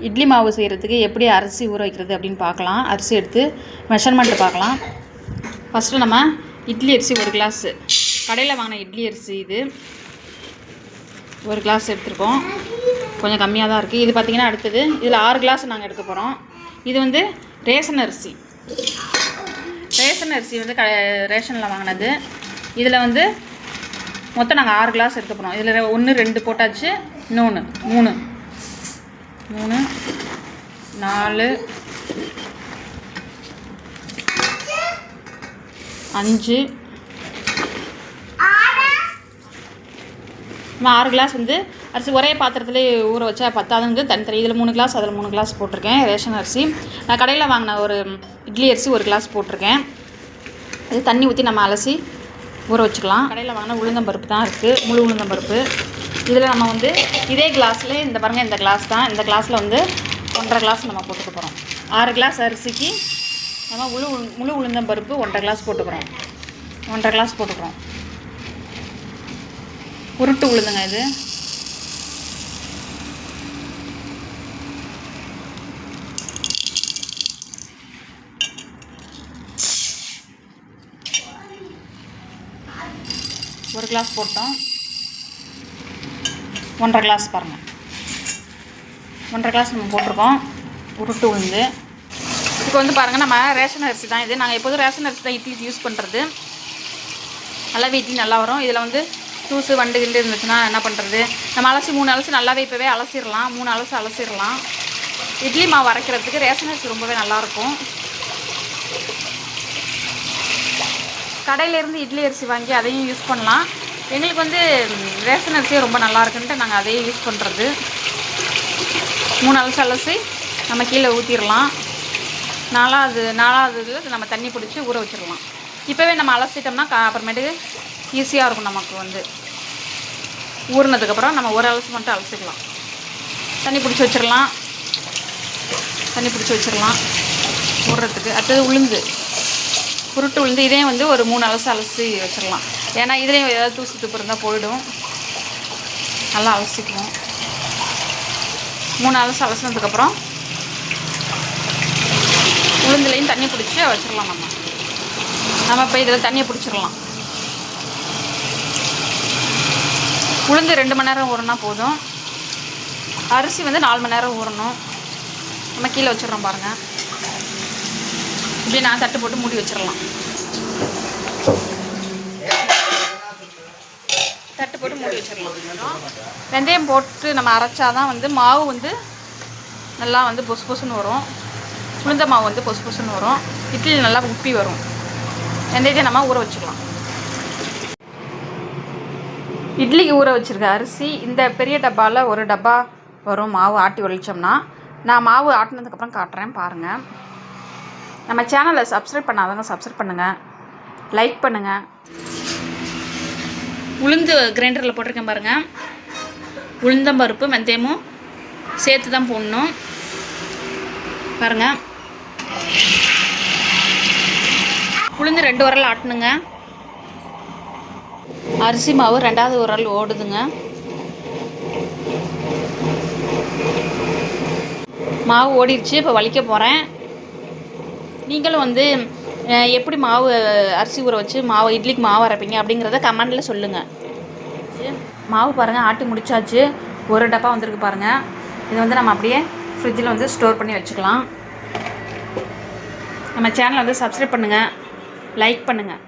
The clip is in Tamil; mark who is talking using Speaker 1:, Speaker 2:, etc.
Speaker 1: இட்லி மாவு செய்கிறதுக்கு எப்படி அரிசி ஊற வைக்கிறது அப்படின்னு பார்க்கலாம். அரிசி எடுத்து மெஷர்மெண்ட்டு பார்க்கலாம். ஃபஸ்ட்டு நம்ம இட்லி அரிசி 1 கிளாஸு, கடையில் வாங்கின இட்லி அரிசி இது 1 கிளாஸ் எடுத்துருக்கோம். கொஞ்சம் கம்மியாக தான் இருக்குது. இது பார்த்திங்கன்னா அடுத்தது இதில் 6 கிளாஸ் நாங்கள் எடுக்க போகிறோம். இது வந்து ரேஷன் அரிசி. ரேஷன் அரிசி வந்து ரேஷனில் வாங்கினது. இதில் வந்து மொத்தம் நாங்கள் 6 கிளாஸ் எடுக்க போகிறோம். இதில் 1 2 போட்டாச்சு, இன்னொன்று 3 4 5 6 கிளாஸ் வந்து அரிசி ஒரே பாத்திரத்துலேயே ஊற வச்சா பத்தாதுங்க. தனித்தனி இதில் 3 கிளாஸ் அதில் 3 கிளாஸ் போட்டிருக்கேன். ரேஷன் அரிசி நான் கடையில் வாங்கின ஒரு இட்லி அரிசி 1 கிளாஸ் போட்டிருக்கேன். இது தண்ணி ஊற்றி நம்ம அலசி ஊற வச்சுக்கலாம். கடையில் வாங்கின உளுந்தம்பருப்பு தான் இருக்குது, முழு உளுந்தம்பருப்பு. இதில் நம்ம வந்து இதே கிளாஸில் இந்த பாருங்கள், இந்த கிளாஸ் தான், இந்த கிளாஸில் வந்து 1.5 கிளாஸ் நம்ம போட்டுக்க போகிறோம். 6 கிளாஸ் அரிசிக்கு நம்ம முழு உளுந்தம்பருப்பு 1.5 கிளாஸ் போட்டுக்கிறோம். 1.5 கிளாஸ் போட்டுக்கிறோம். உருட்டு உளுந்துங்க இது. ஒரு கிளாஸ் போட்டோம். 1.5 கிளாஸ் பாருங்கள், 1.5 கிளாஸ் நம்ம போட்டிருக்கோம் உருட்டு உளுந்து. இதுக்கு வந்து பாருங்கள், நம்ம ரேஷன் அரிசி தான் இது. நாங்கள் எப்போதும் ரேஷன் அரிசி தான் இட்லிக்கு யூஸ் பண்ணுறது. நல்லாவே இட்லி நல்லா வரும். இதில் வந்து தூசு வண்டு கிண்டு இருந்துச்சுன்னா என்ன பண்ணுறது, நம்ம அலசி 3 அலசி நல்லாவே இப்போவே அலசிடலாம். 3 அலசி அலசிடலாம். இட்லி மாவு அரைக்கிறதுக்கு ரேஷன் அரிசி ரொம்பவே நல்லாயிருக்கும். கடையிலேருந்து இட்லி அரிசி வாங்கி அதையும் யூஸ் பண்ணலாம். எங்களுக்கு வந்து ரேஷன் அரிசியே ரொம்ப நல்லா இருக்குன்ட்டு நாங்கள் அதையே யூஸ் பண்ணுறது. 3 அலசி நம்ம கீழே ஊற்றிடலாம். 4வது இதில் நம்ம தண்ணி பிடிச்சி ஊற வச்சிடலாம். இப்போவே நம்ம அலசிட்டோம்னா அப்புறமேட்டுக்கு ஈஸியாக இருக்கும். நமக்கு வந்து ஊறினதுக்கப்புறம் நம்ம ஒரு அலசி மட்டும் அலசிக்கலாம். தண்ணி பிடிச்சி வச்சிடலாம் ஊறுறதுக்கு. அடுத்தது உளுந்து, உருட்டு உளுந்து. இதே வந்து ஒரு 3 அலசி வச்சிடலாம். ஏன்னா இதுலேயும் ஏதாவது தூசி துப்பு இருந்தால் போயிடும். நல்லா அலசிக்குவோம். 3 அலசினதுக்கப்புறம் உளுந்துலையும் தண்ணி பிடிச்சி வச்சிடலாம். நம்ம இப்போ இதில் தண்ணியை பிடிச்சிடலாம். உளுந்து 2 மணி நேரம் ஊறினா போதும். அரிசி வந்து 4 மணி நேரம் ஊறணும். நம்ம கீழே வச்சிடறோம் பாருங்கள். இப்படி நான் தட்டு போட்டு மூடி வச்சிடலாம். தட்டு போட்டு மூடி வச்சிடலாம். வெந்தயம் போட்டு நம்ம அரைச்சாதான் வந்து மாவு வந்து நல்லா வந்து பொசு பொசுன்னு வரும். உளுந்த மாவு வந்து பொசு பொசுன்னு வரும். இட்லி நல்லா உப்பி வரும். வெந்தயத்தை நம்ம ஊற வச்சுக்கலாம். இட்லிக்கு ஊற வச்சுருக்க அரிசி இந்த பெரிய டப்பாவில் 1 டப்பா வரும். மாவு ஆட்டி ஒழிச்சோம்னா நான் மாவு ஆட்டினதுக்கப்புறம் காட்டுறேன் பாருங்கள். நம்ம சேனலை சப்ஸ்கிரைப் பண்ணாதவங்க சப்ஸ்கிரைப் பண்ணுங்கள், லைக் பண்ணுங்கள். உளுந்து கிரைண்டரில் போட்டிருக்கேன் பாருங்கள். உளுந்தம்பருப்பு வெந்தயமும் சேர்த்து தான் போடணும் பாருங்கள். உளுந்து 2 உரல் ஆட்டணுங்க. அரிசி மாவு 2வது உரல் ஓடுதுங்க. மாவு ஓடிடுச்சு. இப்போ வலிக்க போகிறேன். நீங்களும் வந்து எப்படி மாவு அரிசி ஊற வச்சு இட்லிக்கு மாவு அரைப்பீங்க அப்படிங்கிறத கமெண்டில் சொல்லுங்கள். மாவு பாருங்கள், ஆட்டி முடிச்சாச்சு. 1 டப்பா வந்திருக்கு பாருங்கள். இது வந்து நம்ம அப்படியே ஃப்ரிட்ஜில் வந்து ஸ்டோர் பண்ணி வச்சுக்கலாம். நம்ம சேனலை வந்து சப்ஸ்கிரைப் பண்ணுங்கள், லைக் பண்ணுங்கள்.